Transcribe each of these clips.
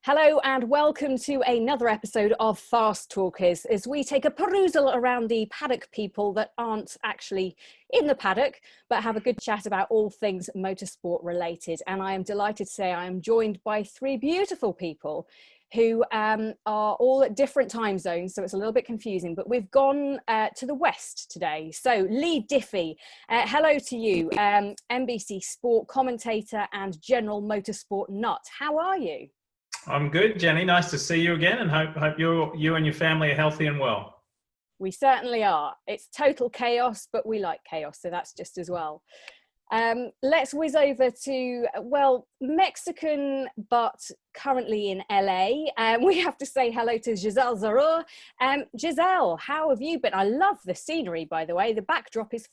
Hello and welcome to another episode of Fast Talkers as we take a perusal around the paddock people that aren't actually in the paddock but have a good chat about all things motorsport related. And I am delighted to say I am joined by three beautiful people who are all at different time zones, so it's a little bit confusing, but we've gone to the west today. So Leigh Diffey, hello to you, NBC Sport commentator and general motorsport nut. How are you? I'm good, Jenny. Nice to see you again, and hope you and your family are healthy and well. We certainly are. It's total chaos, but we like chaos, so that's just as well. Let's whiz over to, well, Mexican, but currently in LA. We have to say hello to Giselle Zarur. Giselle, how have you been? I love the scenery, by the way. The backdrop is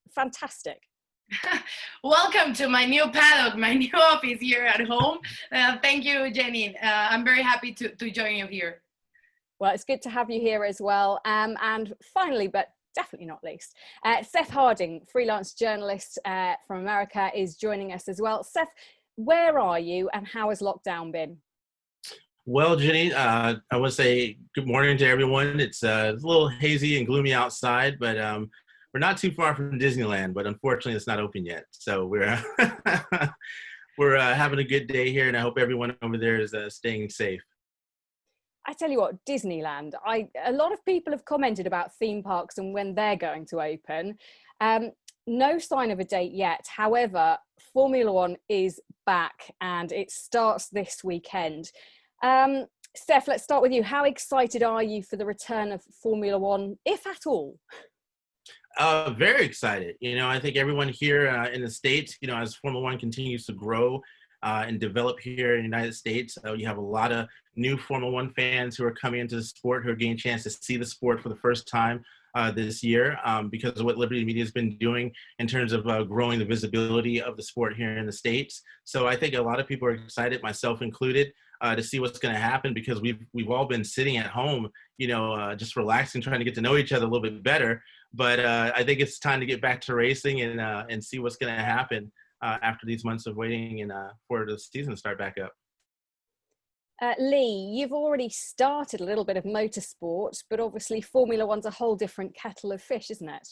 fantastic. Welcome to my new paddock, my new office here at home. Thank you, Jenny. I'm very happy to join you here. Well, it's good to have you here as well. And finally, but definitely not least, Sef Harding, freelance journalist from America, is joining us as well. Sef, where are you and how has lockdown been? Well, Jenny, I would say good morning to everyone. It's a little hazy and gloomy outside, but we're not too far from Disneyland, but unfortunately it's not open yet. So we're we're having a good day here, and I hope everyone over there is staying safe. I tell you what, Disneyland, a lot of people have commented about theme parks and when they're going to open. No sign of a date yet. However, Formula One is back and it starts this weekend. Sef, let's start with you. How excited are you for the return of Formula One, if at all? Very excited. I think everyone here in the States, as Formula One continues to grow and develop here in the United States, you have a lot of new Formula One fans who are coming into the sport, who are getting a chance to see the sport for the first time this year because of what Liberty Media has been doing in terms of growing the visibility of the sport here in the States. So I think a lot of people are excited, myself included, to see what's going to happen, because we've all been sitting at home, just relaxing, trying to get to know each other a little bit better. But I think it's time to get back to racing and see what's going to happen after these months of waiting and for the season to start back up. Leigh, you've already started a little bit of motorsport, but obviously Formula One's a whole different kettle of fish, isn't it?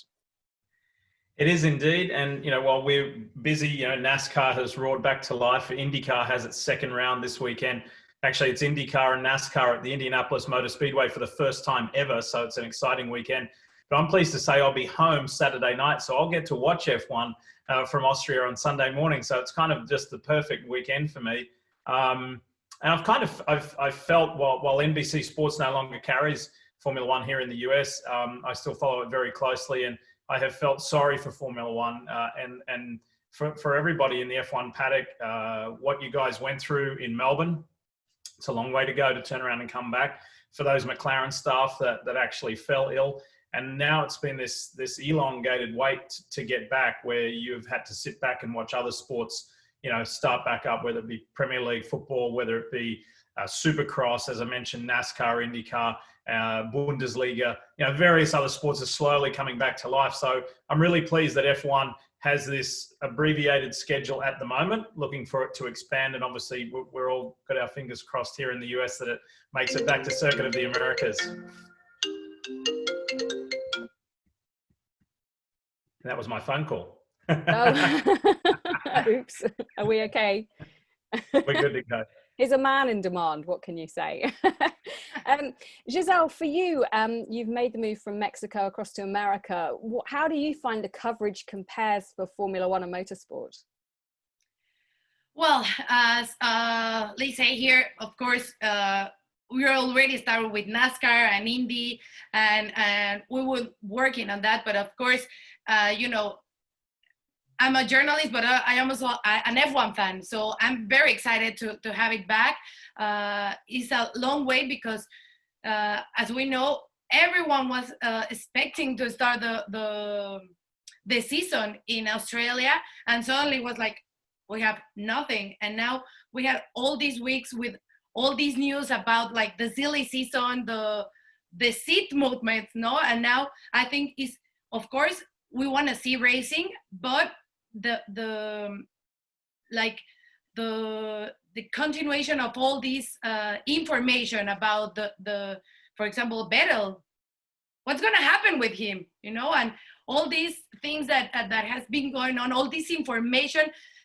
It is indeed. And, while we're busy, NASCAR has roared back to life. IndyCar has its second round this weekend. Actually, it's IndyCar and NASCAR at the Indianapolis Motor Speedway for the first time ever. So it's an exciting weekend. But I'm pleased to say I'll be home Saturday night, so I'll get to watch F1 from Austria on Sunday morning. So it's kind of just the perfect weekend for me. And I've felt while NBC Sports no longer carries Formula One here in the US, I still follow it very closely, and I have felt sorry for Formula One and for everybody in the F1 paddock. What you guys went through in Melbourne, it's a long way to go to turn around and come back. For those McLaren staff that actually fell ill. And now it's been this elongated wait to get back, where you've had to sit back and watch other sports, start back up, whether it be Premier League football, whether it be Supercross, as I mentioned, NASCAR, IndyCar, Bundesliga, various other sports are slowly coming back to life. So I'm really pleased that F1 has this abbreviated schedule at the moment, looking for it to expand. And obviously we're all got our fingers crossed here in the US that it makes it back to Circuit of the Americas. That was my phone call. Oh. Oops. Are we okay? We're good to go. He's a man in demand. What can you say? Giselle, for you, you've made the move from Mexico across to America. How do you find the coverage compares for Formula One and motorsport? Well, as Leigh say here, of course, we already started with NASCAR and Indy, and we were working on that. But of course, I'm a journalist, but I am also an F1 fan. So I'm very excited to have it back. It's a long wait because, as we know, everyone was expecting to start the season in Australia, and suddenly it was like, we have nothing. And now we have all these weeks with all these news about like the silly season, the seat movements, no? And now I think is, of course, we want to see racing, but the the continuation of all this information about the for example, Vettel, what's going to happen with him, you know, and all these things that has been going on, all this information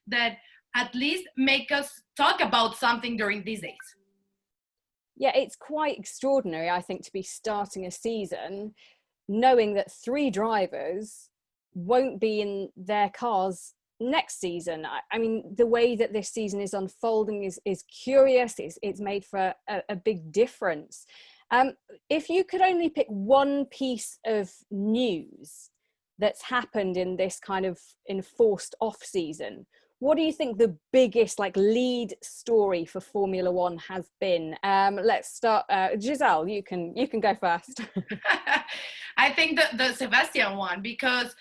that at least make us talk about something during these days. Yeah, it's quite extraordinary, I think, to be starting a season knowing that 3 drivers won't be in their cars next season. I mean, the way that this season is unfolding is curious. It's made for a big difference. If you could only pick one piece of news that's happened in this kind of enforced off season, what do you think the biggest lead story for Formula One has been? Let's start, Giselle, you can go first. I think the Sebastian one, because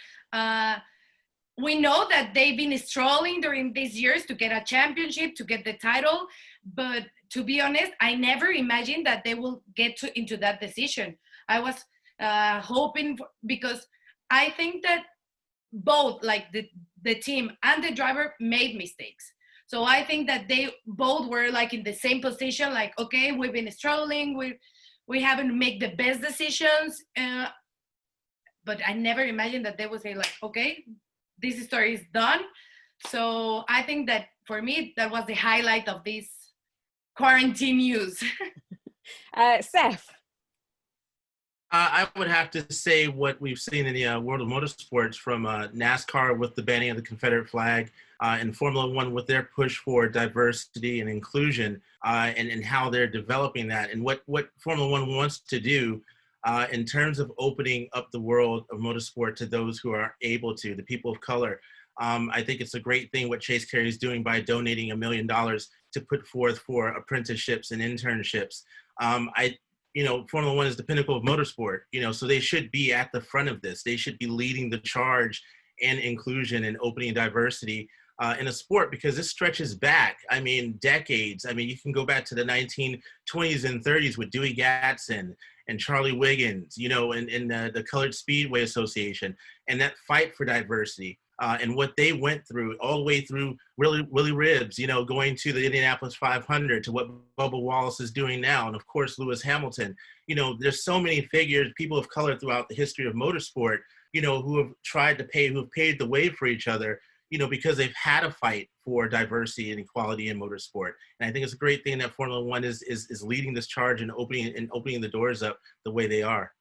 we know that they've been struggling during these years to get a championship, to get the title. But to be honest, I never imagined that they will get into that decision. I was hoping because I think that both the team and the driver made mistakes. So I think that they both were in the same position, okay, we've been struggling, we haven't made the best decisions. But I never imagined that they would say okay, this story is done. So I think that for me, that was the highlight of this quarantine news. Sef? I would have to say what we've seen in the world of motorsports, from NASCAR with the banning of the Confederate flag, and Formula One with their push for diversity and inclusion, and how they're developing that, and what Formula One wants to do in terms of opening up the world of motorsport to those who are able to, the people of color. I think it's a great thing what Chase Carey is doing by donating $1 million to put forth for apprenticeships and internships. Formula One is the pinnacle of motorsport, so they should be at the front of this. They should be leading the charge in inclusion and opening diversity in a sport, because this stretches back, decades. You can go back to the 1920s and 30s with Dewey Gatson and Charlie Wiggins, and the Colored Speedway Association, and that fight for diversity. And what they went through, all the way through Willie Ribbs, going to the Indianapolis 500, to what Bubba Wallace is doing now, and of course Lewis Hamilton. There's so many figures, people of color throughout the history of motorsport, who have who have paved the way for each other, because they've had a fight for diversity and equality in motorsport. And I think it's a great thing that Formula One is leading this charge and opening the doors up the way they are.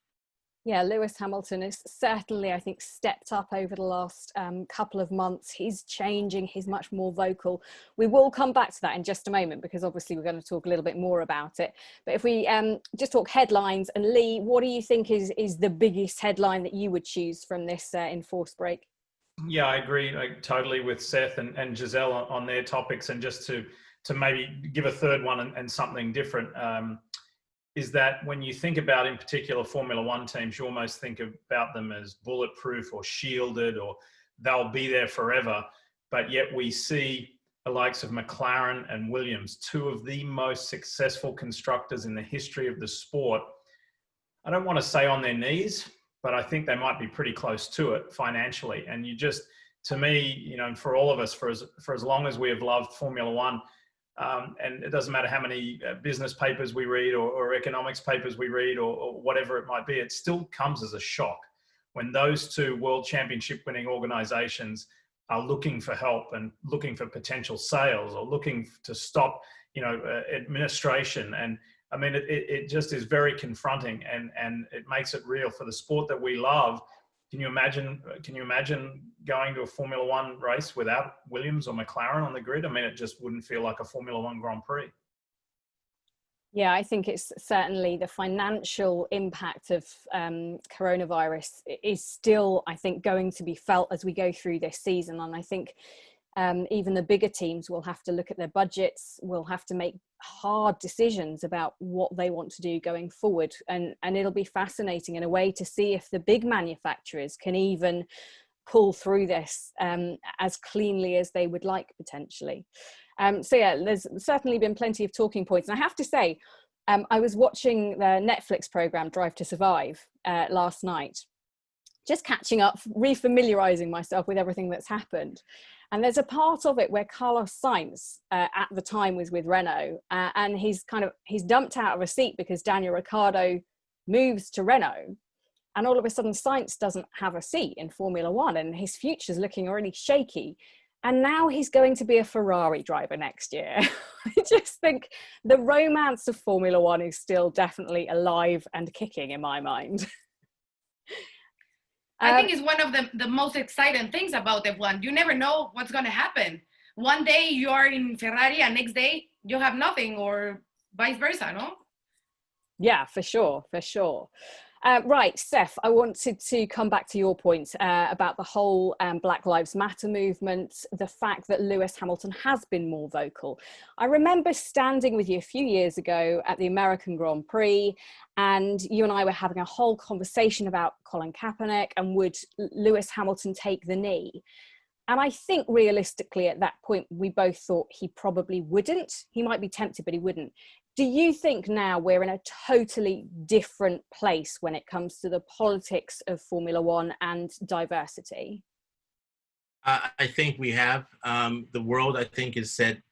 Yeah, Lewis Hamilton has certainly, I think, stepped up over the last couple of months. He's changing, he's much more vocal. We will come back to that in just a moment, because obviously we're going to talk a little bit more about it. But if we just talk headlines, and Leigh, what do you think is the biggest headline that you would choose from this enforced break? Yeah, I agree totally with Seth and Giselle on their topics. And just to maybe give a third one and something different, is that when you think about, in particular, Formula One teams, you almost think about them as bulletproof or shielded, or they'll be there forever. But yet we see the likes of McLaren and Williams, 2 of the most successful constructors in the history of the sport. I don't want to say on their knees, but I think they might be pretty close to it financially. And you just, to me, and for all of us, for as long as we have loved Formula One, and it doesn't matter how many business papers we read or economics papers we read or whatever it might be, it still comes as a shock when those 2 world championship winning organizations are looking for help and looking for potential sales, or looking to stop, administration. And it just is very confronting, and it makes it real for the sport that we love. Can you imagine going to a Formula One race without Williams or McLaren on the grid? It just wouldn't feel like a Formula One Grand Prix. Yeah, I think it's certainly the financial impact of coronavirus is still, I think, going to be felt as we go through this season. And I think even the bigger teams will have to look at their budgets, will have to make hard decisions about what they want to do going forward. And it'll be fascinating in a way to see if the big manufacturers can even pull through this as cleanly as they would like, potentially. So yeah, there's certainly been plenty of talking points. And I have to say, I was watching the Netflix program Drive to Survive last night, just catching up, refamiliarizing myself with everything that's happened. And there's a part of it where Carlos Sainz at the time was with Renault, and he's dumped out of a seat because Daniel Ricciardo moves to Renault, and all of a sudden Sainz doesn't have a seat in Formula One, and his future's looking already shaky. And now he's going to be a Ferrari driver next year. I just think the romance of Formula One is still definitely alive and kicking in my mind. I think it's one of the most exciting things about F1. You never know what's going to happen. One day you are in Ferrari and next day you have nothing, or vice versa, no? Yeah, for sure, for sure. Right, Sef, I wanted to come back to your point about the whole Black Lives Matter movement, the fact that Lewis Hamilton has been more vocal. I remember standing with you a few years ago at the American Grand Prix, and you and I were having a whole conversation about Colin Kaepernick and would Lewis Hamilton take the knee. And I think realistically at that point, we both thought he probably wouldn't. He might be tempted, but he wouldn't. Do you think now we're in a totally different place when it comes to the politics of Formula One and diversity? I think we have. The world, I think, has said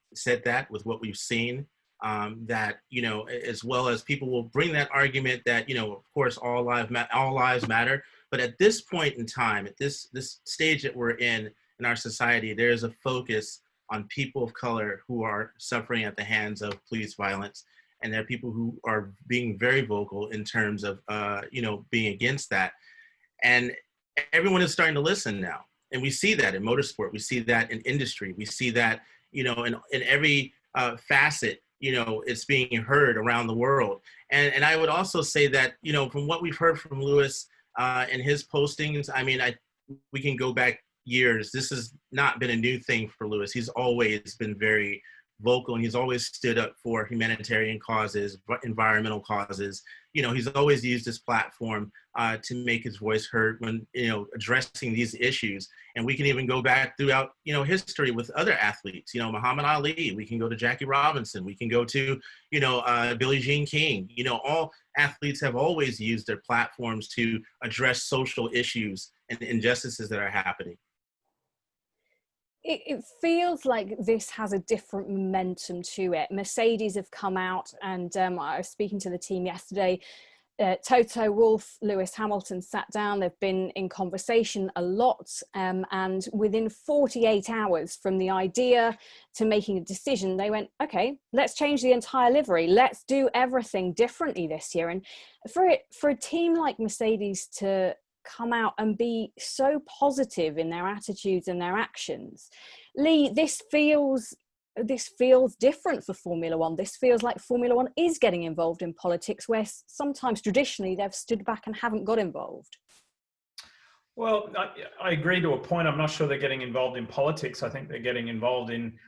that with what we've seen, that, you know, as well as people will bring that argument that, you know, of course, all lives matter. But at this point in time, at this stage that we're in our society, there's a focus on people of color who are suffering at the hands of police violence. And there are people who are being very vocal in terms of, you know, being against that. And everyone is starting to listen now. And we see that in motorsport. We see that in industry. We see that, you know, in every facet, you know, it's being heard around the world. And I would also say that, you know, from what we've heard from Lewis and his postings, I mean, we can go back years. This has not been a new thing for Lewis. He's always been very vocal, and he's always stood up for humanitarian causes, environmental causes. You know, he's always used his platform to make his voice heard when, you know, addressing these issues. And we can even go back throughout, you know, history with other athletes, you know, Muhammad Ali, we can go to Jackie Robinson, we can go to, you know, Billie Jean King. You know, all athletes have always used their platforms to address social issues and injustices that are happening. It feels like this has a different momentum to it. Mercedes have come out, and I was speaking to the team yesterday. Toto Wolff, Lewis Hamilton sat down. They've been in conversation a lot, and within 48 hours from the idea to making a decision, they went, okay, let's change the entire livery. Let's do everything differently this year. And for a team like Mercedes to come out and be so positive in their attitudes and their actions, Leigh, this feels different for Formula One. This feels like Formula One is getting involved in politics, where sometimes traditionally they've stood back and haven't got involved. Well, I agree to a point. I'm not sure they're getting involved in politics. I think they're getting involved in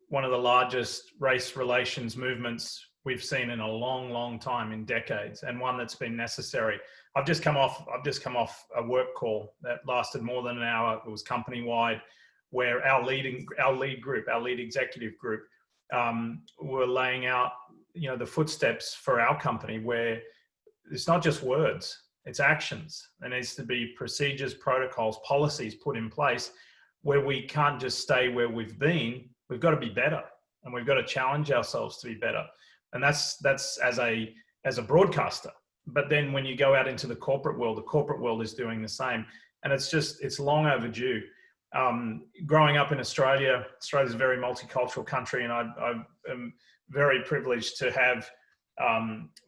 one of the largest race relations movements we've seen in a long time, in decades, and one that's been necessary. I've just come off a work call that lasted more than an hour. It was company wide, where our lead executive group, were laying out, you know, the footsteps for our company, where it's not just words, it's actions. There needs to be procedures, protocols, policies put in place where we can't just stay where we've been. We've got to be better, and we've got to challenge ourselves to be better. And that's as a broadcaster. But then when you go out into the corporate world is doing the same. And it's long overdue. Growing up in Australia's a very multicultural country, and I am very privileged to have,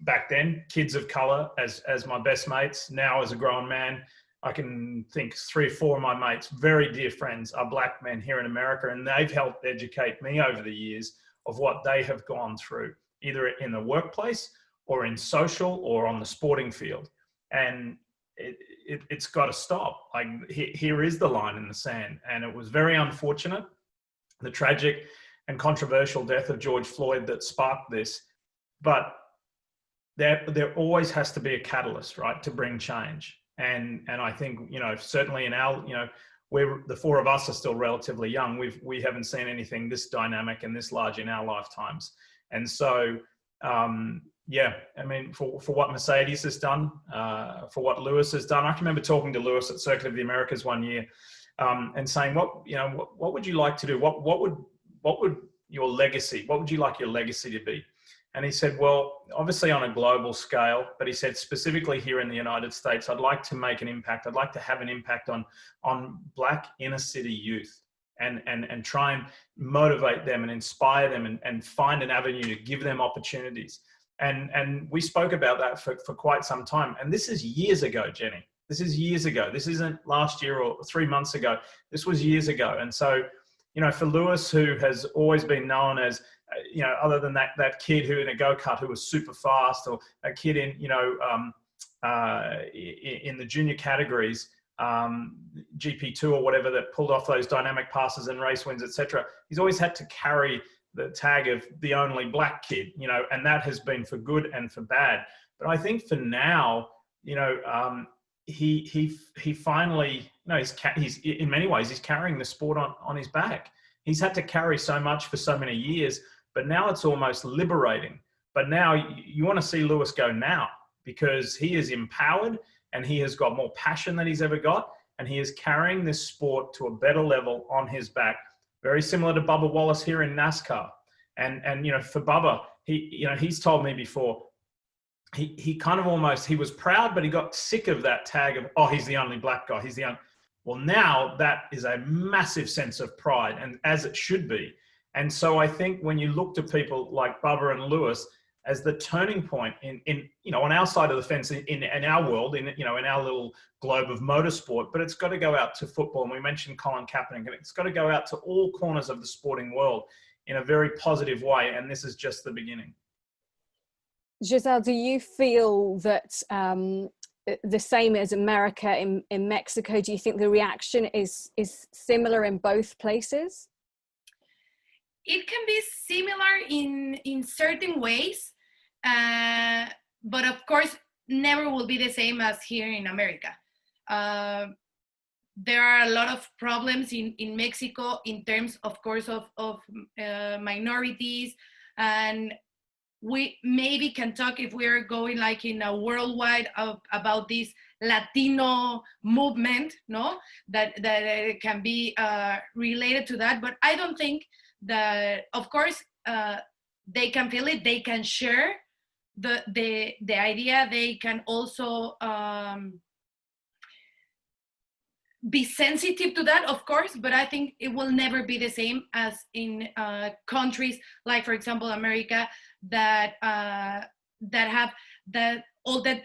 back then, kids of color as my best mates. Now, as a grown man, I can think 3 or 4 of my mates, very dear friends, are black men here in America, and they've helped educate me over the years of what they have gone through, either in the workplace or in social or on the sporting field. And it's got to stop. Like, here is the line in the sand. And it was very unfortunate, the tragic and controversial death of George Floyd, that sparked this. But there always has to be a catalyst, right, to bring change. And I think, you know, certainly in our, you know, the 4 of us are still relatively young. We haven't seen anything this dynamic and this large in our lifetimes. And so, yeah, I mean, for what Mercedes has done, for what Lewis has done. I can remember talking to Lewis at Circuit of the Americas one year, and saying, what would you like to do? What would your legacy, what would you like your legacy to be? And he said, well, obviously on a global scale, but he said specifically here in the United States, I'd like to make an impact. I'd like to have an impact on Black inner city youth and try and motivate them and inspire them and find an avenue to give them opportunities. And we spoke about that for quite some time. And this is years ago, Jenny. This is years ago. This isn't last year or 3 months ago. This was years ago. And so, for Lewis, who has always been known as, other than that kid who in a go-kart who was super fast, or a kid in, in the junior categories, GP2 or whatever, that pulled off those dynamic passes and race wins, etc. He's always had to carry the tag of the only Black kid, and that has been for good and for bad. But I think for now, he finally, he's in many ways, he's carrying the sport on his back. He's had to carry so much for so many years, but now it's almost liberating. But now you want to see Lewis go now, because he is empowered and he has got more passion than he's ever got. And he is carrying this sport to a better level on his back, very similar to Bubba Wallace here in NASCAR. And for Bubba, he's told me before, he kind of almost, he was proud, but he got sick of that tag of, oh, he's the only Black guy. He's the only. Well, now that is a massive sense of pride, and as it should be. And so I think when you look to people like Bubba and Lewis as the turning point in on our side of the fence, in our world, in our little globe of motorsport, but it's got to go out to football. And we mentioned Colin Kaepernick, and it's got to go out to all corners of the sporting world in a very positive way. And this is just the beginning. Giselle, do you feel that the same as America in Mexico? Do you think the reaction is similar in both places? It can be similar in certain ways, but of course never will be the same as here in America. There are a lot of problems in Mexico in terms, of course, of minorities, and we maybe can talk, if we're going like in a worldwide about this Latino movement, no, that can be related to that. But I don't think that, of course, they can feel it, they can share the idea, they can also be sensitive to that, of course, but I think it will never be the same as in countries like, for example, America, that have all that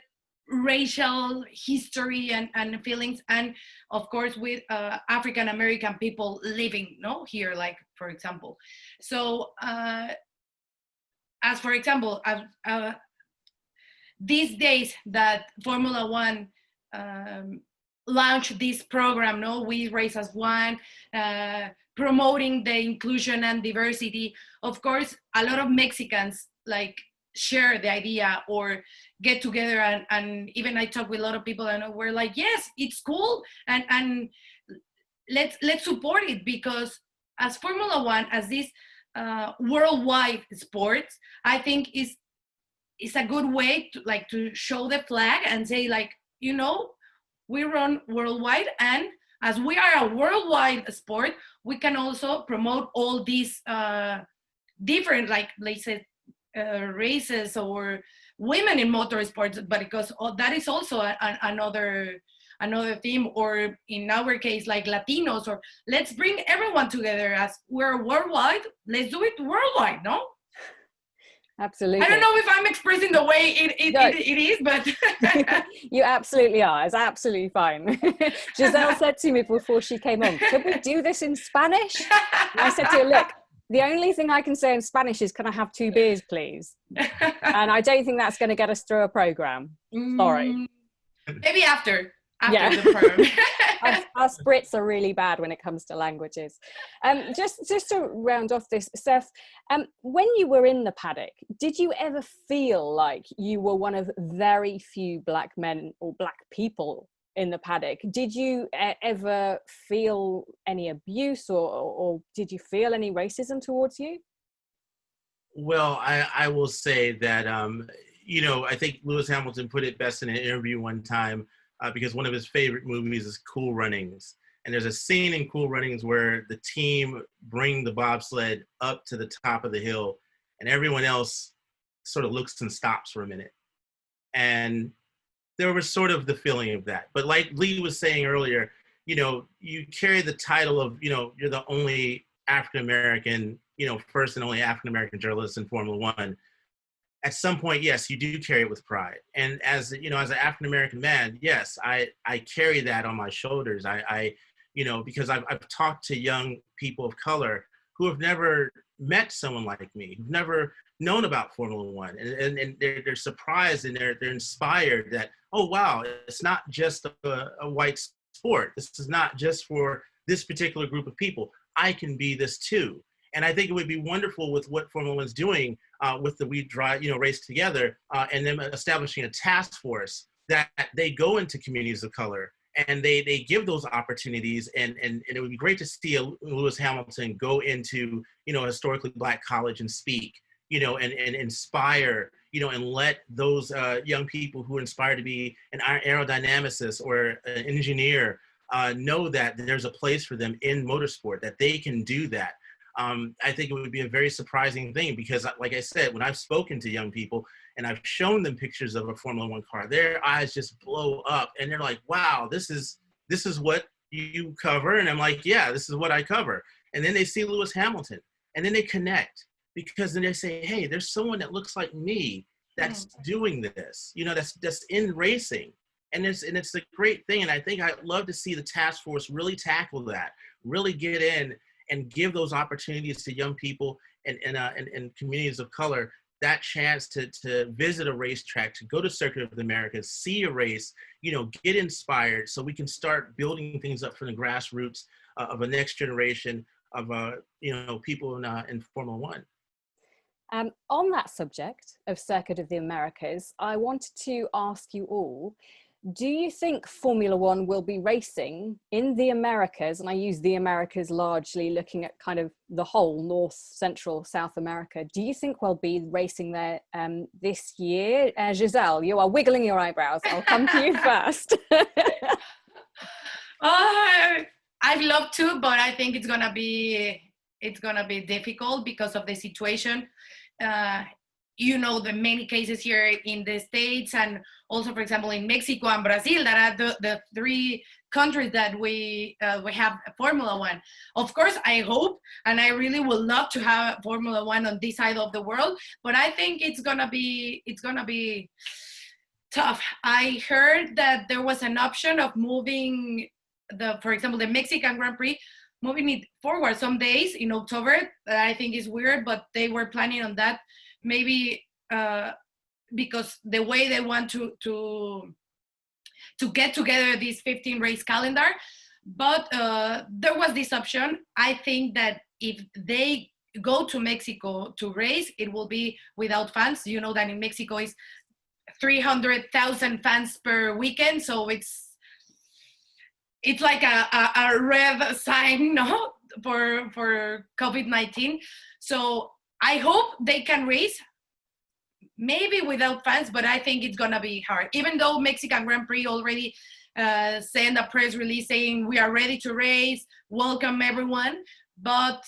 racial history and feelings, and of course with African American people living here, like, for example. So as for example, these days that Formula One launched this program, We Race as One, promoting the inclusion and diversity. Of course, a lot of Mexicans like share the idea or get together, and even I talk with a lot of people and we're like, yes, it's cool, and let's support it, because as Formula One, as this worldwide sport, I think is a good way to show the flag and say, like, we run worldwide, and as we are a worldwide sport, we can also promote all these different, like they said, races or women in motorsports, but because that is also another theme, or in our case, like Latinos, or let's bring everyone together. As we're worldwide, let's do it worldwide, no? Absolutely. I don't know if I'm expressing the way it is, but you absolutely are. It's absolutely fine. Giselle said to me before she came on, could we do this in Spanish? And I said to her, look, the only thing I can say in Spanish is, can I have 2 beers, please? And I don't think that's going to get us through a program. Sorry. Maybe after the program. Us Brits are really bad when it comes to languages. Just to round off this, Sef, when you were in the paddock, did you ever feel like you were one of very few Black men or Black people in the paddock? Did you ever feel any abuse, or did you feel any racism towards you? Well, I will say that, I think Lewis Hamilton put it best in an interview one time, because one of his favorite movies is Cool Runnings. And there's a scene in Cool Runnings where the team bring the bobsled up to the top of the hill, and everyone else sort of looks and stops for a minute. And there was sort of the feeling of that. But like Leigh was saying earlier, you know, you carry the title of, you know, you're the only African-American, you know, first and only African-American journalist in Formula One. At some point, yes, you do carry it with pride. And as, you know, as an African-American man, yes, I carry that on my shoulders. I you know, because I've talked to young people of color who have never met someone like me, who've never known about Formula One, and they're surprised and they're inspired that, oh wow, it's not just a white sport. This is not just for this particular group of people. I can be this too. And I think it would be wonderful with what Formula One's doing with the We Drive, you know, Race Together, and them establishing a task force that they go into communities of color and they give those opportunities. And it would be great to see a Lewis Hamilton go into, you know, a historically Black college and speak, you know, and inspire, you know, and let those young people who are inspired to be an aerodynamicist or an engineer know that there's a place for them in motorsport, that they can do that. I think it would be a very surprising thing because, like I said, when I've spoken to young people and I've shown them pictures of a Formula One car, their eyes just blow up and they're like, wow, this is what you cover. And I'm like, yeah, this is what I cover. And then they see Lewis Hamilton and then they connect, because then they say, hey, there's someone that looks like me that's doing this, you know, that's in racing. And it's a great thing. And I think I'd love to see the task force really tackle that, really get in and give those opportunities to young people and communities of color that chance to visit a racetrack, to go to Circuit of the Americas, see a race, you know, get inspired so we can start building things up from the grassroots of a next generation of, you know, people in Formula One. On that subject of Circuit of the Americas, I wanted to ask you all, do you think Formula One will be racing in the Americas? And I use the Americas largely looking at kind of the whole North, Central, South America. Do you think we'll be racing there this year? Giselle, you are wiggling your eyebrows. I'll come to you first. I'd love to, but I think it's gonna be difficult because of the situation. You know, the many cases here in the States and also, for example, in Mexico and Brazil, that are the three countries that we have Formula One. Of course, I hope, and I really would love to have Formula One on this side of the world, but I think it's gonna be tough. I heard that there was an option of moving for example, the Mexican Grand Prix, moving it forward some days in October. That I think is weird, but they were planning on that. Maybe because the way they want to get together this 15 race calendar, but there was this option. I think that if they go to Mexico to race, it will be without fans. You know that in Mexico is 300,000 fans per weekend, so it's like a red sign, no, for COVID-19. So I hope they can race, maybe without fans, but I think it's gonna be hard. Even though Mexican Grand Prix already sent a press release saying we are ready to race, welcome everyone. But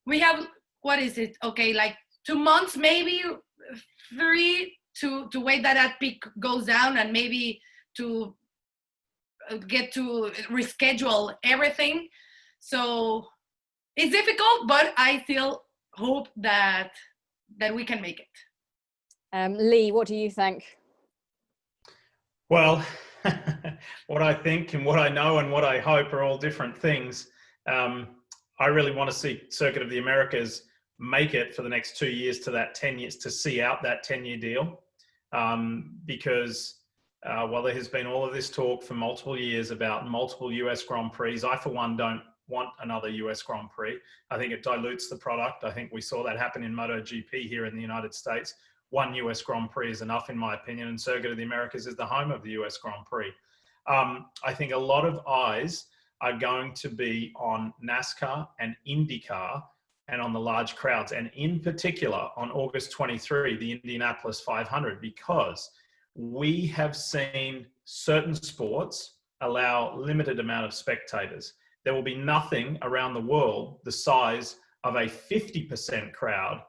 we have, what is it? Okay, like 2 months, maybe 3 to wait that peak goes down and maybe to get to reschedule everything. So it's difficult, but I still hope that we can make it. Leigh, what do you think? Well, what I think and what I know and what I hope are all different things. I really want to see Circuit of the Americas make it for the next 2 years to that 10 years, to see out that 10-year deal. Because while there has been all of this talk for multiple years about multiple US Grand Prix, I for one don't want another US Grand Prix. I think it dilutes the product. I think we saw that happen in MotoGP here in the United States. One US Grand Prix is enough, in my opinion, and Circuit of the Americas is the home of the US Grand Prix. I think a lot of eyes are going to be on NASCAR and IndyCar and on the large crowds, and in particular on August 23, the Indianapolis 500, because we have seen certain sports allow limited amount of spectators. There will be nothing around the world the size of a 50% crowd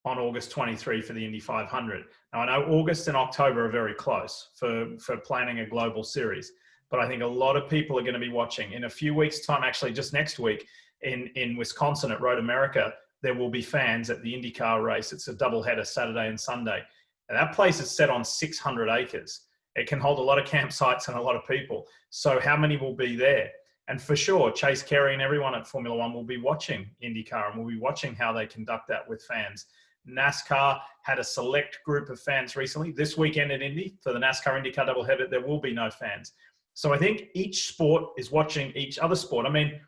on August 23 for the Indy 500. Now, I know August and October are very close for planning a global series, but I think a lot of people are going to be watching. In a few weeks' time, actually just next week in Wisconsin at Road America, there will be fans at the IndyCar race. It's a doubleheader Saturday and Sunday. And that place is set on 600 acres. It can hold a lot of campsites and a lot of people. So how many will be there? And for sure, Chase Carey and everyone at Formula One will be watching IndyCar and will be watching how they conduct that with fans. NASCAR had a select group of fans recently. This weekend in Indy, for the NASCAR IndyCar doubleheader, there will be no fans. So I think each sport is watching each other sport. I mean,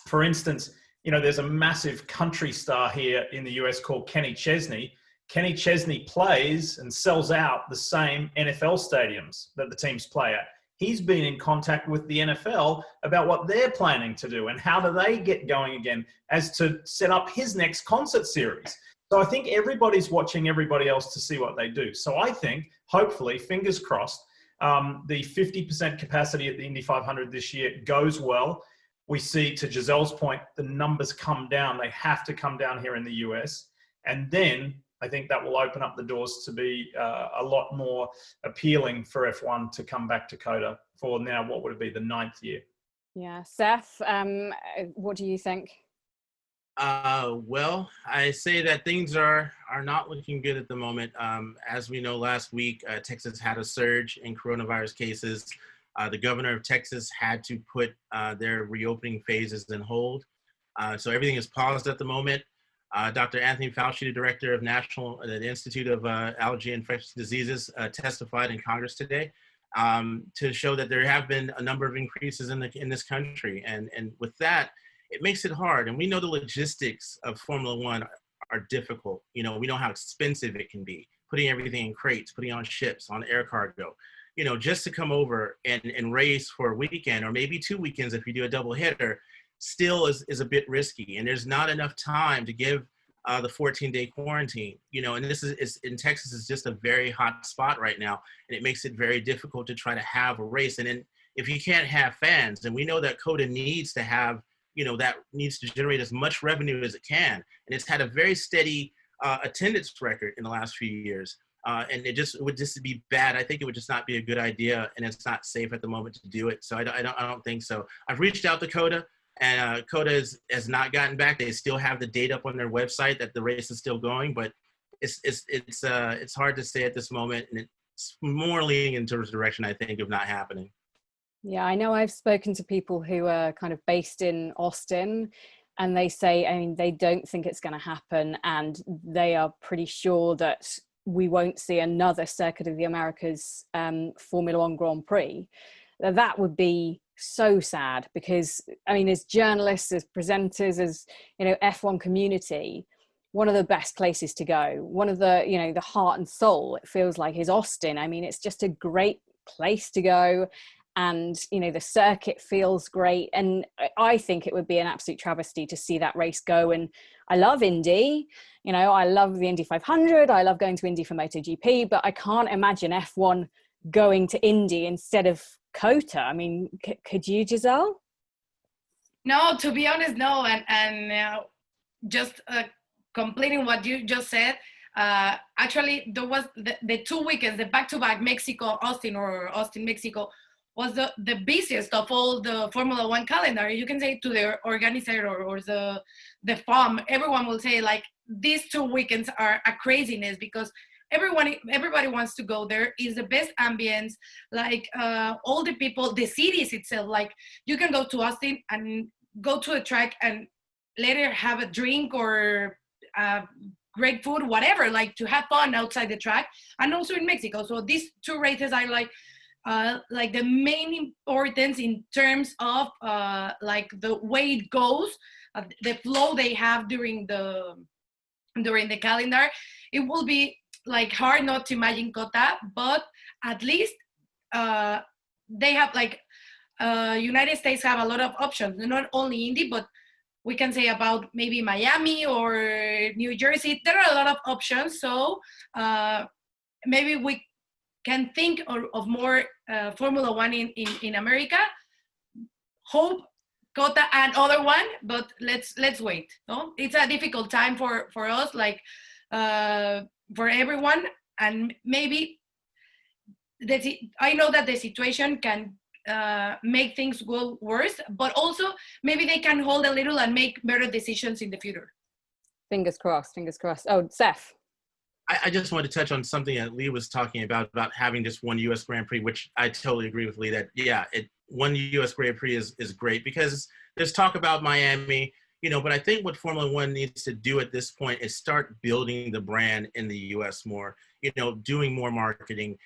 for instance, you know, there's a massive country star here in the US called Kenny Chesney. Kenny Chesney plays and sells out the same NFL stadiums that the teams play at. He's been in contact with the NFL about what they're planning to do and how do they get going again as to set up his next concert series. So I think everybody's watching everybody else to see what they do. So I think, hopefully, fingers crossed, the 50% capacity at the Indy 500 this year goes well. We see, to Giselle's point, the numbers come down. They have to come down here in the US. And then I think that will open up the doors to be a lot more appealing for F1 to come back to COTA for now, what would it be, the 9th year? Yeah. Sef, what do you think? Well, I say that things are not looking good at the moment. As we know, last week, Texas had a surge in coronavirus cases. The governor of Texas had to put their reopening phases in hold. So everything is paused at the moment. Dr. Anthony Fauci, the director of the Institute of Allergy and Infectious Diseases, testified in Congress today to show that there have been a number of increases in this country. And with that, it makes it hard. And we know the logistics of Formula One are difficult. You know, we know how expensive it can be, putting everything in crates, putting on ships, on air cargo. You know, just to come over and race for a weekend or maybe 2 weekends if you do a double header still is a bit risky. And there's not enough time to give the 14-day quarantine, you know, and this is in Texas is just a very hot spot right now. And it makes it very difficult to try to have a race. And then if you can't have fans, and we know that COTA needs to have, you know, that needs to generate as much revenue as it can. And it's had a very steady attendance record in the last few years. And it would just be bad. I think it would just not be a good idea, and it's not safe at the moment to do it. So I don't think so. I've reached out to COTA, and COTA has not gotten back. They still have the date up on their website that the race is still going, but it's hard to say at this moment, and it's more leaning into the direction, I think, of not happening. Yeah, I know I've spoken to people who are kind of based in Austin, and they say, I mean, they don't think it's going to happen, and they are pretty sure that we won't see another Circuit of the Americas Formula One Grand Prix. That would be so sad because, I mean, as journalists, as presenters, as, you know, F1 community, one of the best places to go, one of the, you know, the heart and soul, it feels like, is Austin. I mean, it's just a great place to go. And, you know, the circuit feels great. And I think it would be an absolute travesty to see that race go. And I love Indy, you know, I love the Indy 500. I love going to Indy for MotoGP, but I can't imagine F1 going to Indy instead of COTA. I mean, could you, Giselle? No, to be honest, no. And just completing what you just said, actually, there was the 2 weekends, the back-to-back Mexico, Austin, or Austin, Mexico, was the busiest of all the Formula One calendar. You can say to the organizer or the farm, everyone will say, like, these 2 weekends are a craziness because everybody wants to go there. Is the best ambience, like all the people, the cities itself, like you can go to Austin and go to a track and later have a drink or great food, whatever, like to have fun outside the track, and also in Mexico. So these two races are like the main importance in terms of like the way it goes, the flow they have during the calendar. It will be like hard not to imagine COTA, but at least they have like United States have a lot of options, not only Indy, but we can say about maybe Miami or New Jersey. There are a lot of options, so maybe can think of more Formula One in America. Hope COTA and other one, but let's wait. No, it's a difficult time for us, like for everyone, and maybe I know that the situation can make things go worse, but also maybe they can hold a little and make better decisions in the future. Fingers crossed, fingers crossed. Oh, Sef. I just wanted to touch on something that Leigh was talking about having just one U.S. Grand Prix, which I totally agree with Leigh that, yeah, one U.S. Grand Prix is great because there's talk about Miami, but I think what Formula One needs to do at this point is start building the brand in the U.S. more, doing more marketing,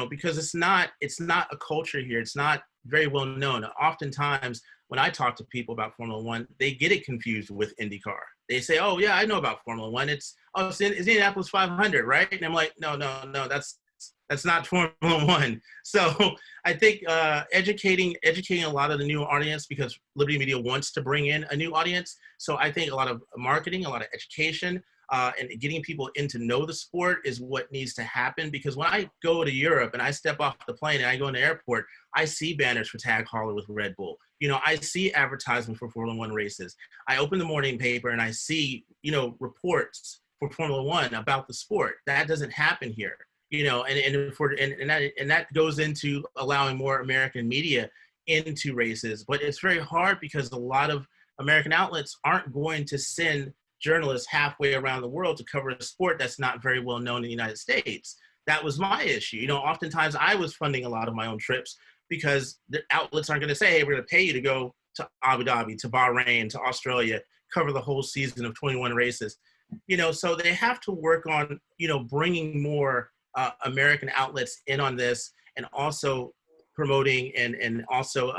because it's not a culture here. It's not very well known. Oftentimes when I talk to people about Formula One, they get it confused with IndyCar. They say, oh yeah, I know about Formula One. It's Indianapolis 500, right? And I'm like, no, that's not Formula One. So I think educating a lot of the new audience, because Liberty Media wants to bring in a new audience. So I think a lot of marketing, a lot of education, and getting people in to know the sport is what needs to happen. Because when I go to Europe and I step off the plane and I go in the airport, I see banners for Tag Heuler with Red Bull. I see advertisements for Formula One races. I open the morning paper and I see, reports for Formula One about the sport. That doesn't happen here. And that goes into allowing more American media into races. But it's very hard because a lot of American outlets aren't going to send journalists halfway around the world to cover a sport that's not very well known in the United States. That was my issue. Oftentimes I was funding a lot of my own trips because the outlets aren't going to say, hey, we're going to pay you to go to Abu Dhabi, to Bahrain, to Australia, cover the whole season of 21 races. So they have to work on, bringing more American outlets in on this, and also promoting and also,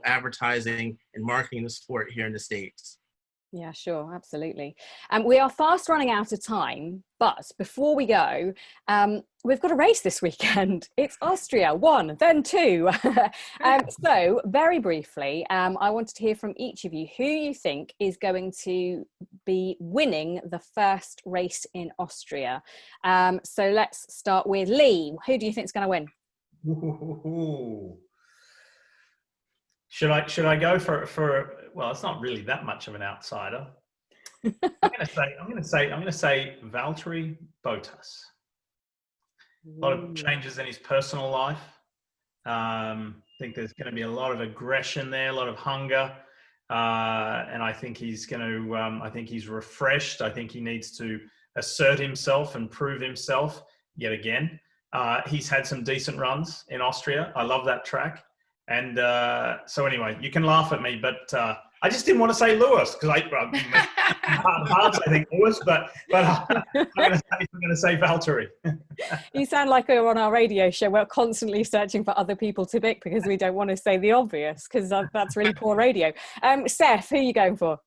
advertising and marketing the sport here in the States. Yeah, sure, absolutely. We are fast running out of time, but before we go, we've got a race this weekend. It's Austria, 1, then 2. So very briefly, I wanted to hear from each of you who you think is going to be winning the first race in Austria. So let's start with Leigh. Who do you think is going to win? Ooh. Should I go for well, it's not really that much of an outsider. I'm going to say Valtteri Bottas. A lot of changes in his personal life. I think there's going to be a lot of aggression there, a lot of hunger, and I think he's going to. I think he's refreshed. I think he needs to assert himself and prove himself yet again. He's had some decent runs in Austria. I love that track. And so anyway, you can laugh at me, but I just didn't want to say Lewis because I think Lewis, but I'm going to say Valtteri. You sound like we're on our radio show. We're constantly searching for other people to pick because we don't want to say the obvious, because that's really poor radio. Sef, who are you going for?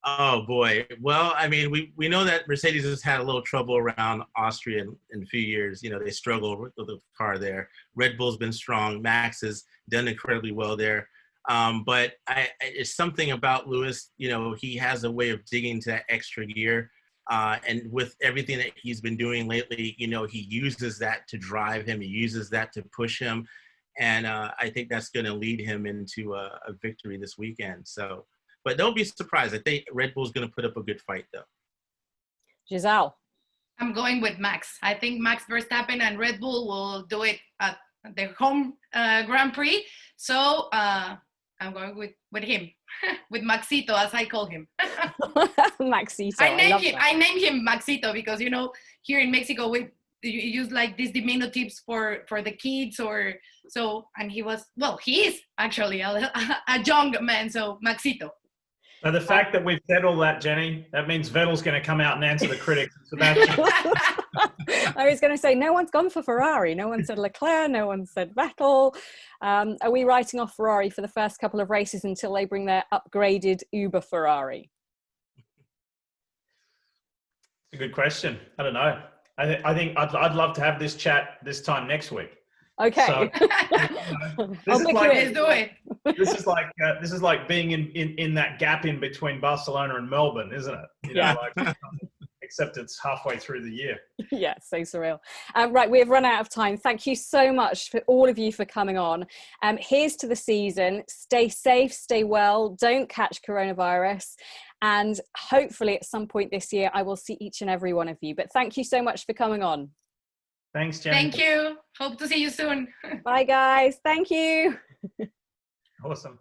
Oh boy. Well, I mean, we know that Mercedes has had a little trouble around Austria in a few years. They struggle with the car there. Red Bull's been strong. Max has done incredibly well there. But it's something about Lewis, he has a way of digging to that extra gear. And with everything that he's been doing lately, he uses that to drive him. He uses that to push him. And I think that's going to lead him into a victory this weekend. So, but don't be surprised. I think Red Bull's going to put up a good fight, though. Giselle. I'm going with Max. I think Max Verstappen and Red Bull will do it at the home Grand Prix. So I'm going with him, with Maxito, as I call him. Maxito. I named him Maxito because, here in Mexico, we use like these diminutives for the kids and he is actually a young man. So Maxito. So the fact that we've said all that, Jenny, that means Vettel's going to come out and answer the critics. Sebastian. I was going to say, no one's gone for Ferrari. No one said Leclerc. No one said Vettel. Are we writing off Ferrari for the first couple of races until they bring their upgraded Uber Ferrari? It's a good question. I don't know. I think I'd love to have this chat this time next week. Okay. So, Let's do it. This is like being in that gap in between Barcelona and Melbourne, isn't it? except it's halfway through the year. Yeah, so surreal. Right, we've run out of time. Thank you so much for all of you for coming on. Here's to the season. Stay safe, stay well, don't catch coronavirus. And hopefully at some point this year, I will see each and every one of you. But thank you so much for coming on. Thanks, Jenny. Thank you. Hope to see you soon. Bye, guys. Thank you. Awesome.